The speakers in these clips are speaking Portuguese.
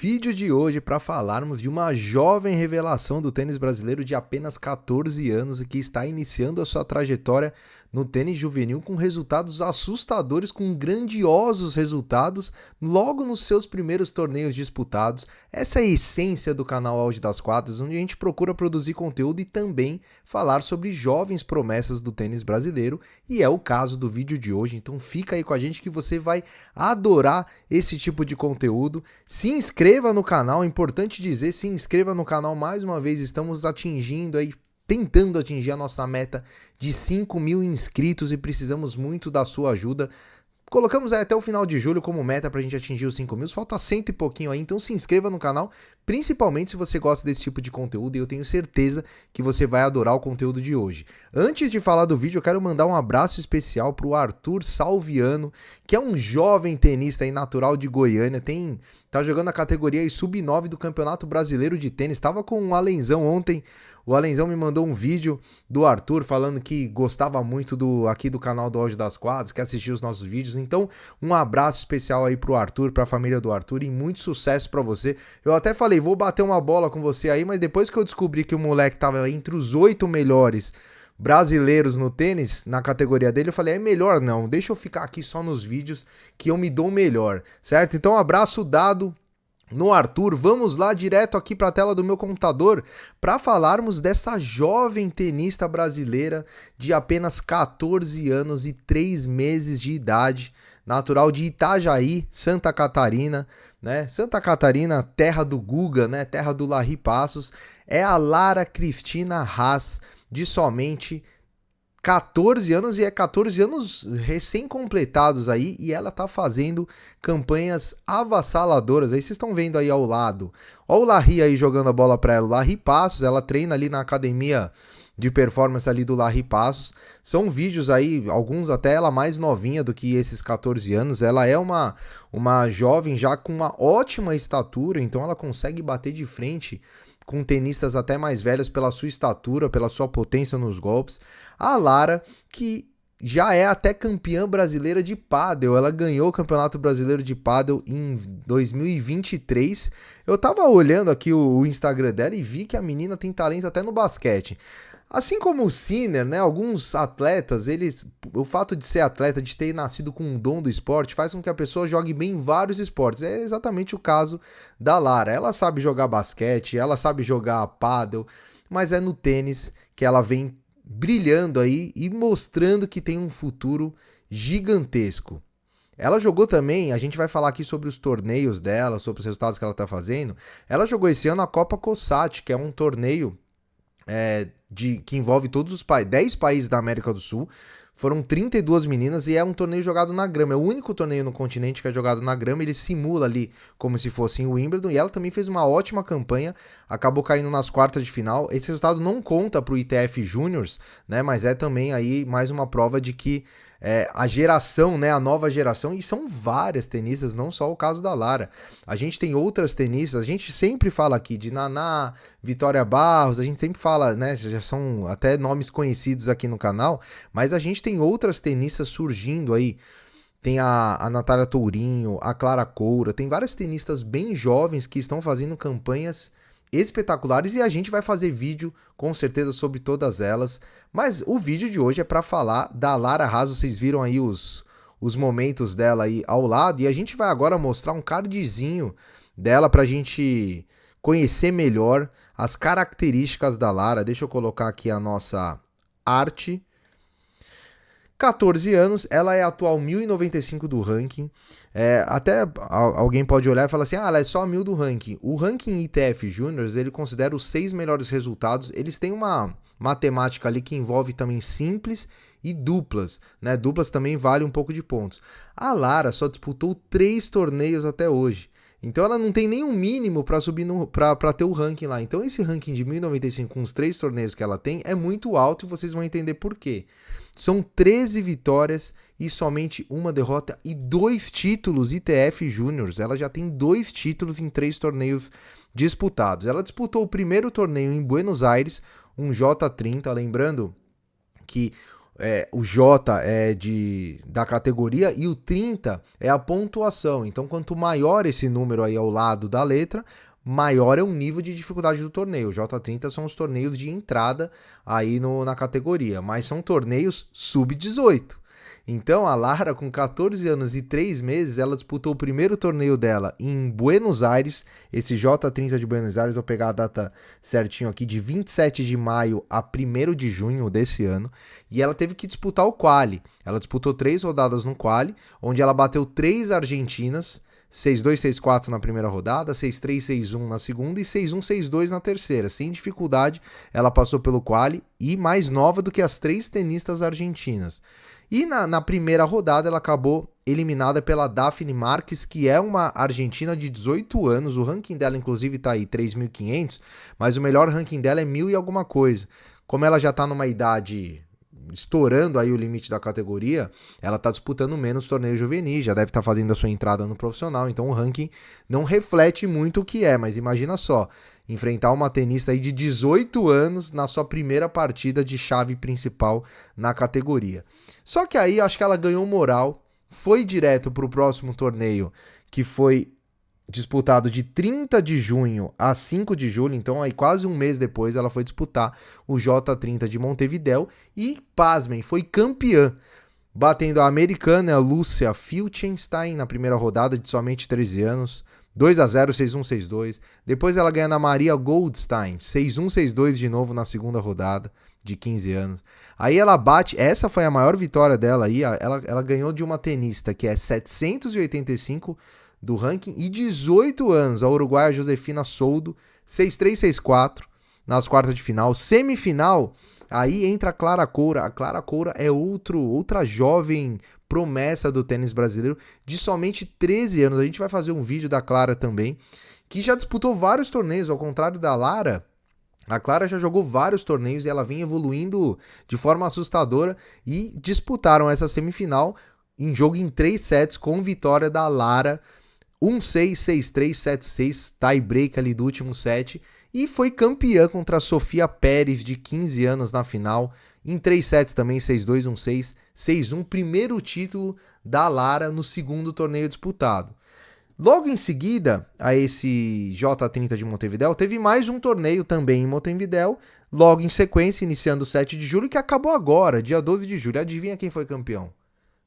vídeo de hoje para falarmos de uma jovem revelação do tênis brasileiro de apenas 14 anos e que está iniciando a sua trajetória no tênis juvenil com resultados assustadores, com grandiosos resultados logo nos seus primeiros torneios disputados. Essa é a essência do canal Auge das Quadras, onde a gente procura produzir conteúdo e também falar sobre jovens promessas do tênis brasileiro, e é o caso do vídeo de hoje. Então fica aí com a gente que você vai adorar esse tipo de conteúdo. Se inscreva no canal, é importante dizer, se inscreva no canal mais uma vez, estamos tentando atingir a nossa meta de 5.000 inscritos e precisamos muito da sua ajuda. Colocamos até o final de julho como meta pra gente atingir os 5.000, falta cento e pouquinho aí, então se inscreva no canal, principalmente se você gosta desse tipo de conteúdo, e eu tenho certeza que você vai adorar o conteúdo de hoje. Antes de falar do vídeo, eu quero mandar um abraço especial pro Arthur Salviano, que é um jovem tenista aí natural de Goiânia, tá jogando a categoria sub-9 do Campeonato Brasileiro de Tênis, estava com o Alenzão ontem. O Alenzão me mandou um vídeo do Arthur falando que gostava muito aqui do canal do Auge das Quadras, que assistiu os nossos vídeos. Então, um abraço especial aí pro Arthur, pra família do Arthur, e muito sucesso pra você. Eu até falei, vou bater uma bola com você aí, mas depois que eu descobri que o moleque tava entre os 8 melhores brasileiros no tênis, na categoria dele, eu falei, é melhor não, deixa eu ficar aqui só nos vídeos que eu me dou melhor, certo? Então, um abraço dado no Arthur. Vamos lá direto aqui para a tela do meu computador para falarmos dessa jovem tenista brasileira de apenas 14 anos e 3 meses de idade, natural de Itajaí, Santa Catarina, né? Santa Catarina, terra do Guga, né? Terra do Larry Passos. É a Lara Cristina Haas, de somente 14 anos, e é 14 anos recém-completados aí, e ela tá fazendo campanhas avassaladoras. Aí vocês estão vendo aí ao lado, ó, o Larry aí jogando a bola para ela, o Larry Passos, ela treina ali na academia de performance ali do Larry Passos. São vídeos aí, alguns até ela mais novinha do que esses 14 anos, ela é uma jovem já com uma ótima estatura, então ela consegue bater de frente com tenistas até mais velhos pela sua estatura, pela sua potência nos golpes. A Lara, que já é até campeã brasileira de pádel, ela ganhou o Campeonato Brasileiro de Pádel em 2023. Eu tava olhando aqui o Instagram dela e vi que a menina tem talento até no basquete. Assim como o Sinner, né, alguns atletas, o fato de ser atleta, de ter nascido com um dom do esporte, faz com que a pessoa jogue bem em vários esportes. É exatamente o caso da Lara. Ela sabe jogar basquete, ela sabe jogar pádel, mas é no tênis que ela vem brilhando aí e mostrando que tem um futuro gigantesco. Ela jogou também, a gente vai falar aqui sobre os torneios dela, sobre os resultados que ela tá fazendo. Ela jogou esse ano a Copa COSAT, que é um torneio que envolve todos os 10 países da América do Sul. Foram 32 meninas e é um torneio jogado na grama. É o único torneio no continente que é jogado na grama. Ele simula ali como se fosse em Wimbledon, e ela também fez uma ótima campanha, acabou caindo nas quartas de final. Esse resultado não conta para o ITF Juniors, né? Mas é também aí mais uma prova de que a geração, né, a nova geração, e são várias tenistas, não só o caso da Lara. A gente tem outras tenistas, a gente sempre fala aqui de Naná, Vitória Barros, a gente sempre fala, né, já são até nomes conhecidos aqui no canal, mas a gente tem outras tenistas surgindo aí. Tem a Natália Tourinho, a Clara Coura, tem várias tenistas bem jovens que estão fazendo campanhas espetaculares, e a gente vai fazer vídeo com certeza sobre todas elas, mas o vídeo de hoje é para falar da Lara Haas. Vocês viram aí os momentos dela aí ao lado, e a gente vai agora mostrar um cardzinho dela pra gente conhecer melhor as características da Lara. Deixa eu colocar aqui a nossa arte. 14 anos, ela é atual 1095 do ranking. Até alguém pode olhar e falar assim, ela é só 1000 do ranking. O ranking ITF Juniors, ele considera os 6 melhores resultados. Eles têm uma matemática ali que envolve também simples e duplas, né? Duplas também valem um pouco de pontos. A Lara só disputou 3 torneios até hoje. Então ela não tem nenhum mínimo para subir para ter o ranking lá. Então esse ranking de 1095 com os 3 torneios que ela tem é muito alto, e vocês vão entender por quê. São 13 vitórias e somente uma derrota e 2 títulos ITF Juniors. Ela já tem 2 títulos em 3 torneios disputados. Ela disputou o primeiro torneio em Buenos Aires, um J30, lembrando que o J é da categoria e o 30 é a pontuação. Então, quanto maior esse número aí ao lado da letra, maior é o nível de dificuldade do torneio. O J30 são os torneios de entrada aí na categoria, mas são torneios sub-18. Então, a Lara, com 14 anos e 3 meses, ela disputou o primeiro torneio dela em Buenos Aires, esse J30 de Buenos Aires, vou pegar a data certinho aqui, de 27 de maio a 1º de junho desse ano, e ela teve que disputar o quali. Ela disputou 3 rodadas no quali, onde ela bateu 3 argentinas, 6-2, 6-4 na primeira rodada, 6-3, 6-1 na segunda e 6-1, 6-2 na terceira. Sem dificuldade, ela passou pelo quali e mais nova do que as 3 tenistas argentinas. E na primeira rodada ela acabou eliminada pela Daphne Marques, que é uma argentina de 18 anos. O ranking dela, inclusive, tá aí 3.500, mas o melhor ranking dela é 1.000 e alguma coisa. Como ela já tá numa idade estourando aí o limite da categoria, ela tá disputando menos torneios juvenis, já deve estar fazendo a sua entrada no profissional, então o ranking não reflete muito o que é, mas imagina só, enfrentar uma tenista aí de 18 anos na sua primeira partida de chave principal na categoria. Só que aí acho que ela ganhou moral, foi direto para o próximo torneio, que foi disputado de 30 de junho a 5 de julho, então aí quase um mês depois ela foi disputar o J30 de Montevidéu e, pasmem, foi campeã, batendo a americana Lúcia Filchenstein na primeira rodada de somente 13 anos, 2-0, 6-1, 6-2. Depois ela ganha na Maria Goldstein, 6-1, 6-2 de novo na segunda rodada, de 15 anos. Aí ela bate, essa foi a maior vitória dela aí, ela ganhou de uma tenista que é 785 do ranking e 18 anos, a uruguaia Josefina Soldo, 6-3, 6-4 nas quartas de final. Semifinal, aí entra a Clara Coura. A Clara Coura é outra jovem promessa do tênis brasileiro de somente 13 anos. A gente vai fazer um vídeo da Clara também, que já disputou vários torneios, ao contrário da Lara. A Clara já jogou vários torneios e ela vem evoluindo de forma assustadora e disputaram essa semifinal em jogo em 3 sets com vitória da Lara, 1-6, 6-3, 7-6, tie break ali do último set, e foi campeã contra a Sofia Pérez, de 15 anos, na final, em 3 sets também, 6-2, 1-6, 6-1, primeiro título da Lara no segundo torneio disputado. Logo em seguida, a esse J30 de Montevidéu, teve mais um torneio também em Montevidéu, logo em sequência, iniciando o 7 de julho, que acabou agora, dia 12 de julho. Adivinha quem foi campeão?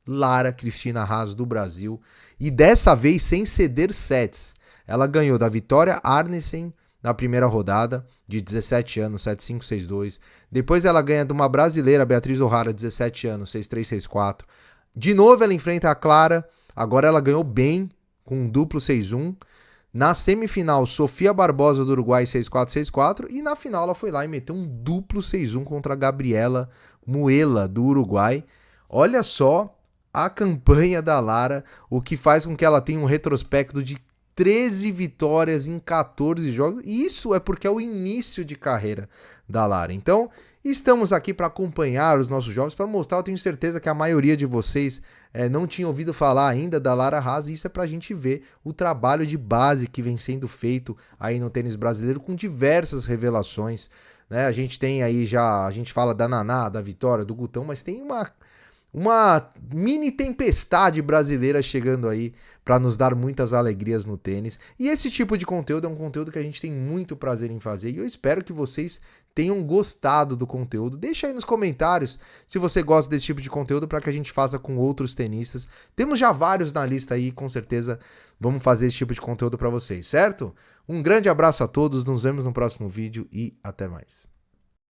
Lara Cristina Haas, do Brasil, e dessa vez sem ceder sets. Ela ganhou da Vitória Arnesen na primeira rodada, de 17 anos, 7-5, 6-2. Depois ela ganha de uma brasileira, Beatriz O'Hara, 17 anos, 6-3, 6-4. De novo ela enfrenta a Clara, agora ela ganhou bem, com um duplo 6-1. Na semifinal, Sofia Barbosa, do Uruguai, 6-4, 6-4. E na final ela foi lá e meteu um duplo 6-1 contra a Gabriela Muela, do Uruguai. Olha só a campanha da Lara, o que faz com que ela tenha um retrospecto de 13 vitórias em 14 jogos, e isso é porque é o início de carreira da Lara. Então, estamos aqui para acompanhar os nossos jovens, para mostrar, eu tenho certeza que a maioria de vocês não tinha ouvido falar ainda da Lara Haas, e isso é para a gente ver o trabalho de base que vem sendo feito aí no tênis brasileiro, com diversas revelações, né? A gente tem aí já, a gente fala da Naná, da Vitória, do Gutão, mas tem uma mini tempestade brasileira chegando aí para nos dar muitas alegrias no tênis. E esse tipo de conteúdo é um conteúdo que a gente tem muito prazer em fazer, e eu espero que vocês tenham gostado do conteúdo. Deixa aí nos comentários se você gosta desse tipo de conteúdo, para que a gente faça com outros tenistas. Temos já vários na lista aí, com certeza vamos fazer esse tipo de conteúdo para vocês, certo? Um grande abraço a todos, nos vemos no próximo vídeo e até mais.